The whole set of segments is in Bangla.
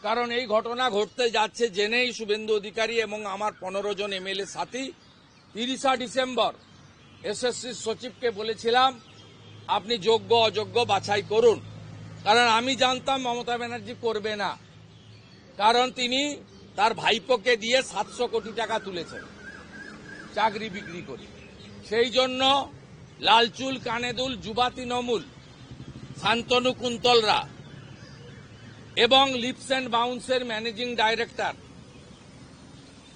কারণ এই ঘটনা ঘটতে যাচ্ছে জেনেই শুভেন্দু অধিকারী এবং আমার 15 জন এমএলএ সাথী 30 ডিসেম্বর এসএসসি সচিবকে বলেছিলাম আপনি যোগ্য অযোগ্য বাছাই করুন। কারণ আমি জানতাম মমতা ব্যানার্জি করবে না, কারণ তিনি তার ভাইপোকে দিয়ে 700 কোটি টাকা তুলেছেন চাকরি বিক্রি করে। সেই জন্য লালচুল কানেদুল যুবা তৃণমূল শান্তনু কুন্তলরা এবং লিপস অ্যান্ড বাউন্সের ম্যানেজিং ডাইরেক্টর,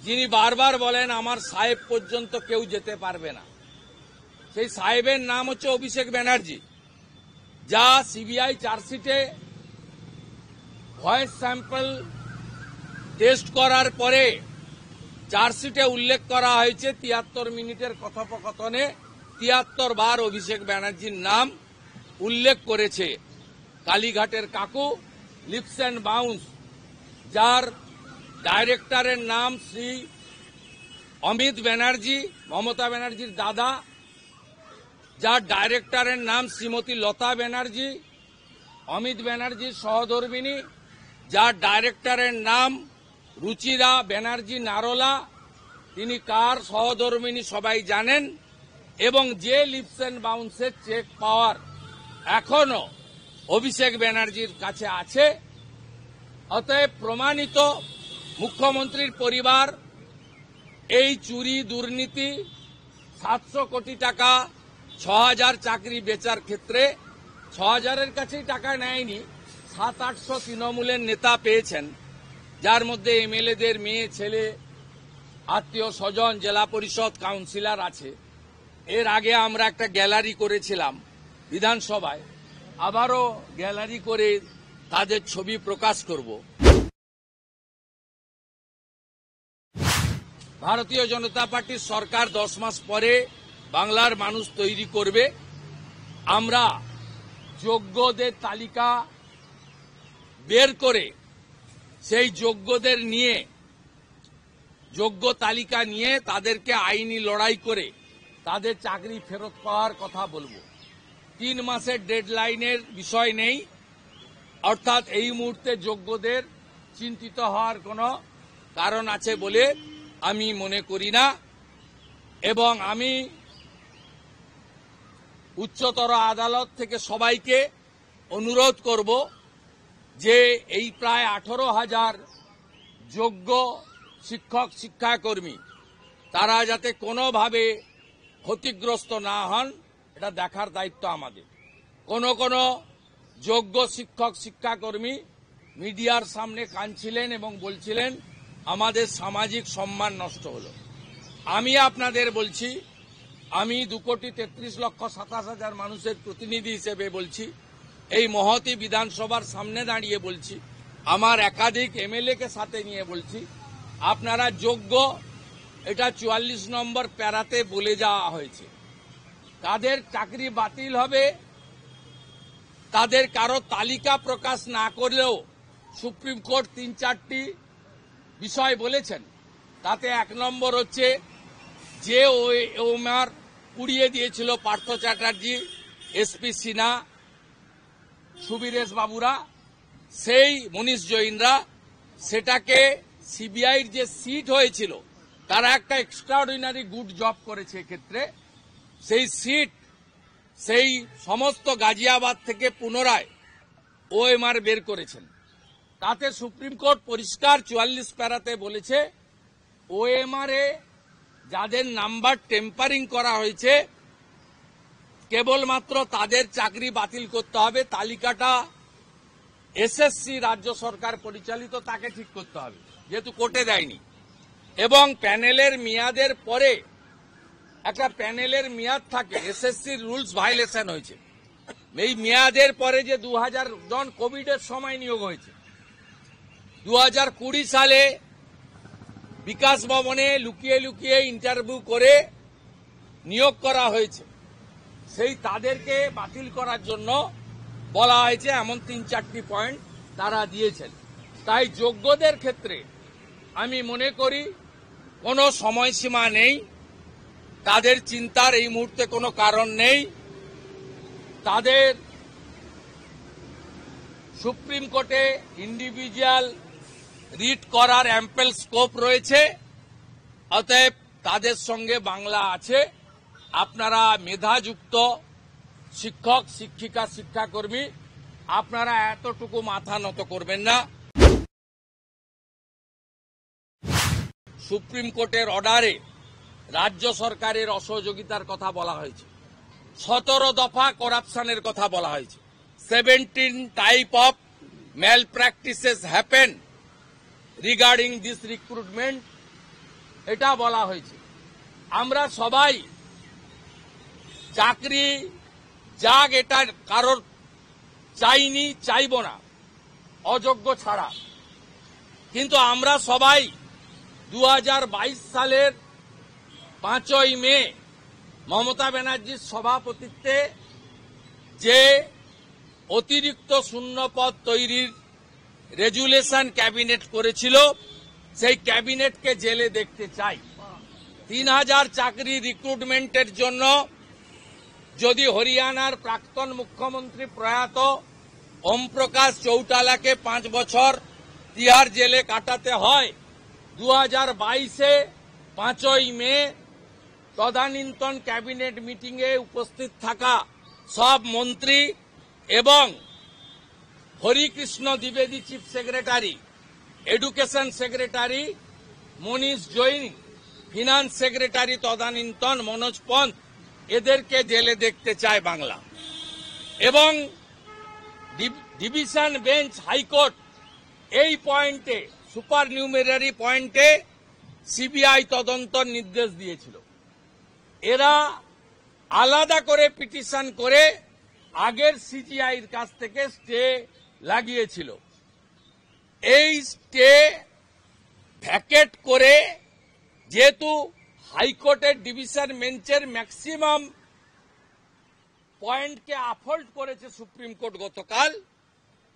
যিনি বারবার বলেন আমার সাহেব পর্যন্ত কেউ যেতে পারবে না, সেই সাহেবের নাম হচ্ছে অভিষেক ব্যানার্জি, যা সিবিআই চার্জশিটে ভয়েস স্যাম্পল টেস্ট করার পরে চার্জশিটে উল্লেখ করা হয়েছে 73 মিনিটের কথোপকথনে 73 বার অভিষেক ব্যানার্জির নাম উল্লেখ করেছে। কালীঘাটের কাকু লিপস অ্যান্ড বাউন্স, যার ডাইরেক্টরের নাম শ্রী অমিত ব্যানার্জি, মমতা ব্যানার্জির দাদা, যার ডাইরেক্টরের নাম শ্রীমতী লতা ব্যানার্জি, অমিত ব্যানার্জির সহধর্মিনী, যার ডাইরেক্টরের নাম রুচিরা ব্যানার্জি নারোলা, তিনি কার সহধর্মিনী সবাই জানেন, এবং যে লিপস অ্যান্ড বাউন্সের চেক পাওয়ার এখনো অভিষেক ব্যানার্জির কাছে আছে। অতএব প্রমাণিত মুখ্যমন্ত্রীর পরিবার এই চুরি দুর্নীতি 700 কোটি টাকা 6000 চাকরি বেচার ক্ষেত্রে 6000-এর কাছেই টাকা নেয়নি, 700-800 তৃণমূলের নেতা পেয়েছেন, যার মধ্যে এমএলএদের মেয়ে ছেলে আত্মীয় স্বজন জেলা পরিষদ কাউন্সিলর আছে। এর আগে আমরা একটা গ্যালারি করেছিলাম বিধানসভায়, আবারও গ্যালারি করে তাদের ছবি প্রকাশ করব। ভারতীয় জনতা পার্টির সরকার 10 মাস পরে বাংলার মানুষ তৈরি করবে। আমরা যোগ্যদের তালিকা বের করে সেই যোগ্যদের নিয়ে যোগ্য তালিকা নিয়ে তাদেরকে আইনি লড়াই করে তাদের চাকরি ফেরত পাওয়ার কথা বলবো। 3 মাসের ডেডলাইনের বিষয় নেই, অর্থাৎ এই মুহূর্তে যোগ্যদের চিন্তিত হওয়ার কোনো কারণ আছে বলে আমি মনে করি না। এবং আমি উচ্চতর আদালত থেকে সবাইকে অনুরোধ করব যে এই প্রায় 18,000 যোগ্য শিক্ষক শিক্ষাকর্মী তারা যাতে কোনোভাবে ক্ষতিগ্রস্ত না হন, এটা দেখার দায়িত্ব আমাদের। কোন যোগ্য শিক্ষক শিক্ষাকর্মী মিডিয়ার সামনে কাঁদছিলেন এবং বলছিলেন আমাদের সামাজিক সম্মান নষ্ট হলো। আমি আপনাদের বলছি, আমি 2,33,27,000 মানুষের প্রতিনিধি হিসেবে বলছি, এই মহতী বিধানসভার সামনে দাঁড়িয়ে বলছি, আমার একাধিক এমএলএকে সাথে নিয়ে বলছি, আপনারা যোগ্য, এটা 44 নম্বর প্যারাতে বলে যাওয়া হয়েছে। তাদের চাকরি বাতিল হবে, তাদের কারো তালিকা প্রকাশ না করলেও সুপ্রিম কোর্ট 3-4টি বিষয় বলেছেন। তাতে 1 নম্বর হচ্ছে যে ওমার উড়িয়ে দিয়েছিল পার্থ চ্যাটার্জি, এসপি সিনহা, সুবীরেশ বাবুরা, সেই মনীষ জৈনরা, সেটাকে সিবিআইর যে সিট হয়েছিল তারা একটা এক্সট্রাঅর্ডিনারি গুড জব করেছে। এক্ষেত্রে সেই সিট সেই সমস্ত গাজিয়াবাদ থেকে পুনরায় ওএমআর বের করেছেন। তাতে সুপ্রিম কোর্ট পরিষ্কার 44 প্যারাতে বলেছে ওএমআরে যাদের নাম্বার টেম্পারিং করা হয়েছে কেবলমাত্র তাদের চাকরি বাতিল করতে হবে, তালিকাটা এসএসসি রাজ্য সরকার পরিচালিত তাকে ঠিক করতে হবে, যেহেতু কোর্টে দেয়নি। এবং প্যানেলের মেয়াদের পরে একটা প্যানেলের মেয়াদ থাকে, এসএসসির রুলস ভায়োলেশন হয়েছে, এই মেয়াদের পরে যে 2000 জন কোভিডের সময় নিয়োগ হয়েছে, 2020 সালে বিকাশ ভবনে লুকিয়ে লুকিয়ে ইন্টারভিউ করে নিয়োগ করা হয়েছে, সেই তাদেরকে বাতিল করার জন্য বলা হয়েছে। এমন 3-4টি পয়েন্ট তারা দিয়েছেন। তাই যোগ্যদের ক্ষেত্রে আমি মনে করি কোনো সময়সীমা নেই, তাদের চিন্তার এই মুহূর্তে কোনো কারণ নেই। তাদের সুপ্রিম কোর্টে ইন্ডিভিজুয়াল রিট করার অ্যাম্পেল স্কোপ রয়েছে। অতএব তাদের সঙ্গে বাংলা আছে। আপনারা মেধাযুক্ত শিক্ষক, শিক্ষিকা, শিক্ষাকর্মী, আপনারা এতটুকু মাথা নত করবেন না। সুপ্রিম কোর্টের অর্ডারে রাজ্য সরকারের অসহযোগিতার কথা বলা হয়েছে, 17 দফা করাপশনের কথা বলা হয়েছে, 17 type of malpractices happen regarding this recruitment, এটা বলা হয়েছে। আমরা সবাই চাকরি যাক, এটা কারোর চাইনি, চাইব না, অযোগ্য ছাড়া। কিন্তু আমরা সবাই 2022 সালের 5ই মে মমতা ব্যানার্জির সভাপতিত্বে যে অতিরিক্ত শূন্যপদ তৈরির রেজুলেশন ক্যাবিনেট করেছিল, সেই ক্যাবিনেটকে জেলে দেখতে চাই। 3000 চাকরি রিক্রুটমেন্টের জন্য যদি হরিয়ানার প্রাক্তন মুখ্যমন্ত্রী প্রয়াত ওম প্রকাশ চৌটালাকে 5 বছর তিহার জেলে কাটাতে হয়, 2022-এ 5ই মে তদানীন্তন ক্যাবিনেট মিটিংয়ে উপস্থিত থাকা সব মন্ত্রী এবং হরিকৃষ্ণ দ্বিবেদী chief secretary, education secretary Manish Jain, finance secretary তদানীন্তন মনোজ পন্থ, এদেরকে জেলে দেখতে চায় বাংলা। এবং ডিভিশন বেঞ্চ হাইকোর্ট এই পয়েন্টে, সুপার নিউমেরারি পয়েন্টে সিবিআই তদন্তর নির্দেশ দিয়েছিল। এরা আলাদা করে পিটিশন করে আগের সিজিআইর কাছ থেকে স্টে লাগিয়েছিল। এই স্টে ভ্যাকেট করে, যেহেতু হাইকোর্টের ডিভিশন বেঞ্চের ম্যাক্সিমাম পয়েন্টকে আপহোল্ড করেছে সুপ্রিম কোর্ট গতকাল,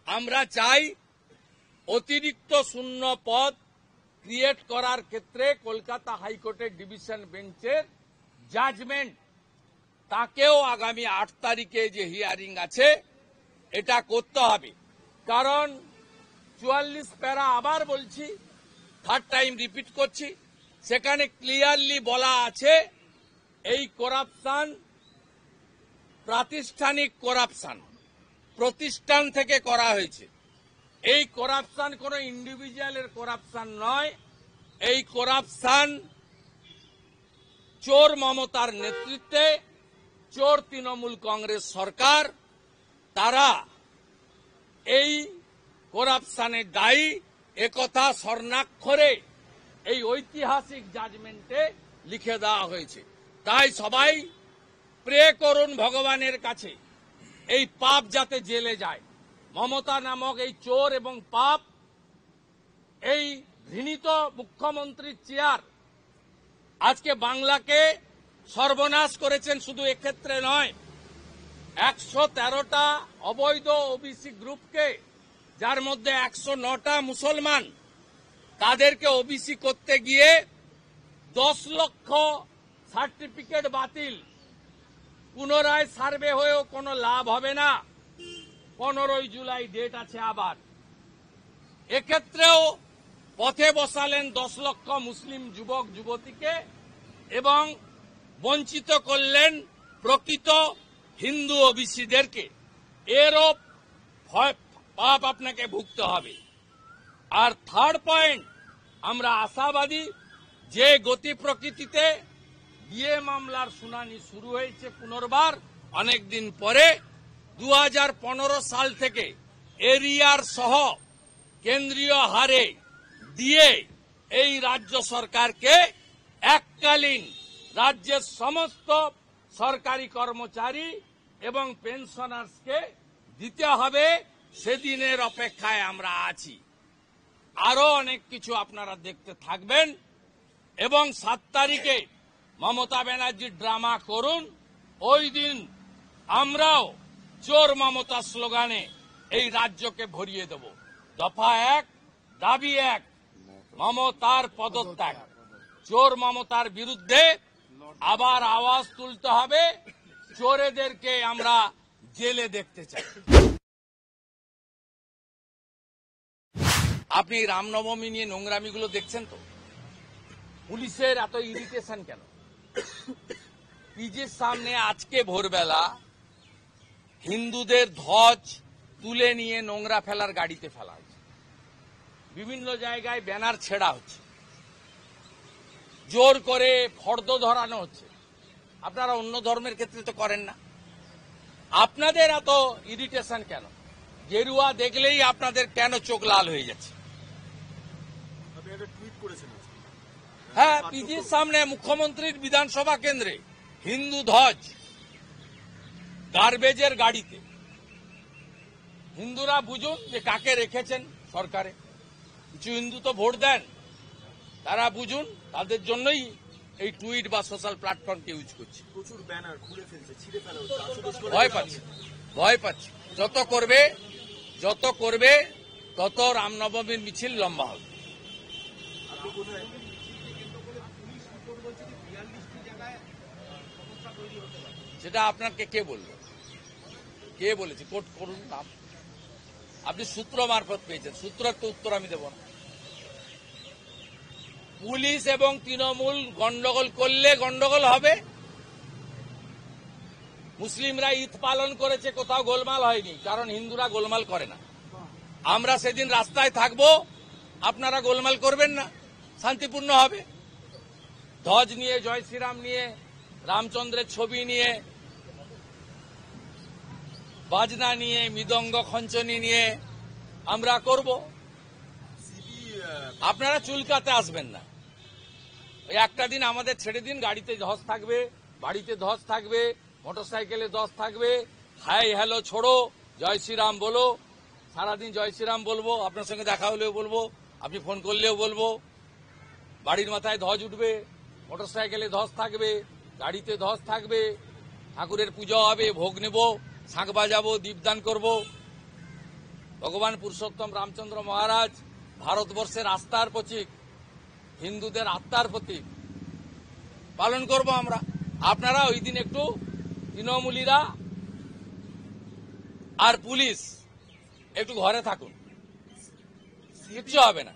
আমরা চাই অতিরিক্ত শূন্য পদ ক্রিয়েট করার ক্ষেত্রে কলকাতা হাইকোর্টের ডিভিশন বেঞ্চের জাজমেন্ট, তাকেও আগামী 8 তারিখে যে হিয়ারিং আছে এটা করতে হবে। কারণ 44 প্যারা, আবার বলছি, থার্ড টাইম রিপিট করছি, সেখানে ক্লিয়ারলি বলা আছে এই করাপশন প্রাতিষ্ঠানিক করাপশন, প্রতিষ্ঠান থেকে করা হয়েছে। এই করাপশন কোনো ইন্ডিভিজুয়ালের করাপশন নয়, এই করাপশন চোর মমতার নেতৃত্বে, চোর তৃণমূল কংগ্রেস সরকার, তারা এই করাপশনের দায়ী, একথা স্বর্ণাক্ষরে এই ঐতিহাসিক জাজমেন্টে লিখে দেওয়া হয়েছে। তাই সবাই প্রে করুন ভগবানের কাছে, এই পাপ যাতে জেলে যায়। মমতা নামক এই চোর এবং পাপ, এই ঘৃণিত মুখ্যমন্ত্রীর চেয়ার আজকে বাংলাকে সর্বনাশ করেছেন। শুধু এক্ষেত্রে নয়, 113টা অবৈধ ওবিসি গ্রুপকে, যার মধ্যে 109টা মুসলমান, তাদেরকে ওবিসি করতে গিয়ে 10 লক্ষ সার্টিফিকেট বাতিল। পুনরায় সার্ভে হয়েও কোনো লাভ হবে না। 15ই জুলাই ডেট আছে আবার। এক্ষেত্রেও পথে বসালেন 10 লক্ষ মুসলিম যুবক যুবতীকে এবং বঞ্চিত করলেন প্রকৃত হিন্দু ওবিসিদেরকে। এরও পাপ আপনাকে ভুগতে হবে। আর থার্ড পয়েন্ট, আমরা আশাবাদী যে গতি প্রকৃতিতে বিয়ে মামলার শুনানি শুরু হয়েছে পুনর্বার অনেকদিন পরে, 2015 সাল থেকে এরিয়ার সহ কেন্দ্রীয় হারে দিয়ে এই রাজ্য সরকারকে এককালীন রাজ্যের সমস্ত সরকারি কর্মচারী এবং পেনশনার্সকে দিতে হবে। সেদিনের অপেক্ষায় আমরা আছি। আরো অনেক কিছু আপনারা দেখতে থাকবেন এবং 7 তারিখে মমতা ব্যানার্জির ড্রামা করুন। ওই দিন আমরাও চোর মমতা স্লোগানে এই রাজ্যকে ভরিয়ে দেব। দফা 1, দাবি 1, মমতার পদত্যাগ। চোর মমতার বিরুদ্ধে আবার আওয়াজ তুলতে হবে। চোরেদেরকে আমরা জেলে দেখতে চাই। আপনি রামনবমী নিয়ে নোংরামিগুলো দেখছেন তো? পুলিশের এত ইরিটেশন কেন? পিজির সামনে আজকে ভোরবেলা হিন্দুদের ধ্বজ তুলে নিয়ে নোংরা ফেলার গাড়িতে ফেলা হচ্ছে, বিভিন্ন জায়গায় ব্যানার ছেঁড়া হচ্ছে, জোর করে ফর্দ ধরানো হচ্ছে। আপনারা অন্য ধর্মের ক্ষেত্রে তো করেন না। আপনাদের এত ইরিটেশন কেন? গেরুয়া দেখলেই আপনাদের কেন চোখ লাল হয়ে যাচ্ছে? হ্যাঁ, পিজির সামনে মুখ্যমন্ত্রীর বিধানসভা কেন্দ্রে হিন্দু ধ্বজ গার্বেজের গাড়িতে। হিন্দুরা বুঝুন যে কাকে রেখেছেন সরকারে। কিছু হিন্দু তো ভোট দেন, তারা বুঝুন, তাদের জন্যই এই টুইট বা সোশ্যাল প্ল্যাটফর্মকে ইউজ করছে। প্রচুর ব্যানার খুলে ফেলছে, ছিঁড়ে ফেলা হচ্ছে, ভয় পাচ্ছে, ভয় পাচ্ছে। যত করবে তত রামনবমীর মিছিল লম্বা হবে। আপনি কোথায়? সেটা আপনাকে কে বলল? কে বলেছে? কোর্ট করুন নাম। আপনি সূত্র মারফত পেয়েছেন, সূত্রের তো উত্তর আমি দেব না। পুলিশ এবং তৃণমূল গন্ডগোল করলে গন্ডগোল হবে। মুসলিমরা ঈদ পালন করেছে, কোথাও গোলমাল হয়নি, কারণ হিন্দুরা গোলমাল করে না। আমরা সেদিন রাস্তায় থাকব, আপনারা গোলমাল করবেন না, শান্তিপূর্ণ হবে। ধ্বজ নিয়ে, জয় শ্রীরাম নিয়ে, রামচন্দ্রের ছবি নিয়ে, বাজনা নিয়ে, মৃদঙ্গ খঞ্চনি নিয়ে আমরা করব। আপনারা চুলকাতে আসবেন না। ওই একটা দিন আমাদের ছেড়ে দিন, গাড়িতে ধ্বজ থাকবে, বাড়িতে ধ্বজ থাকবে, মোটরসাইকেলে ধ্বজ থাকবে। হাই হ্যালো ছোড়ো, জয় শ্রীরাম বলো, সারাদিন জয় শ্রীরাম বলবো। আপনার সঙ্গে দেখা হলেও বলবো, আপনি ফোন করলেও বলবো। বাড়ির মাথায় ধ্বজ উঠবে, মোটরসাইকেলে ধ্বজ থাকবে, গাড়িতে ধ্বজ থাকবে, ঠাকুরের পুজো হবে, ভোগ নেব, শাঁখ বাজাবো, দীপদান করব। ভগবান পুরুষোত্তম রামচন্দ্র মহারাজ ভারতবর্ষের আস্থার প্রতীক, হিন্দুদের আত্মার প্রতীক, পালন করব আমরা। আপনারা ওই দিন একটু তৃণমূলীরা আর পুলিশ একটু ঘরে থাকুন, কিচ্ছু হবে না।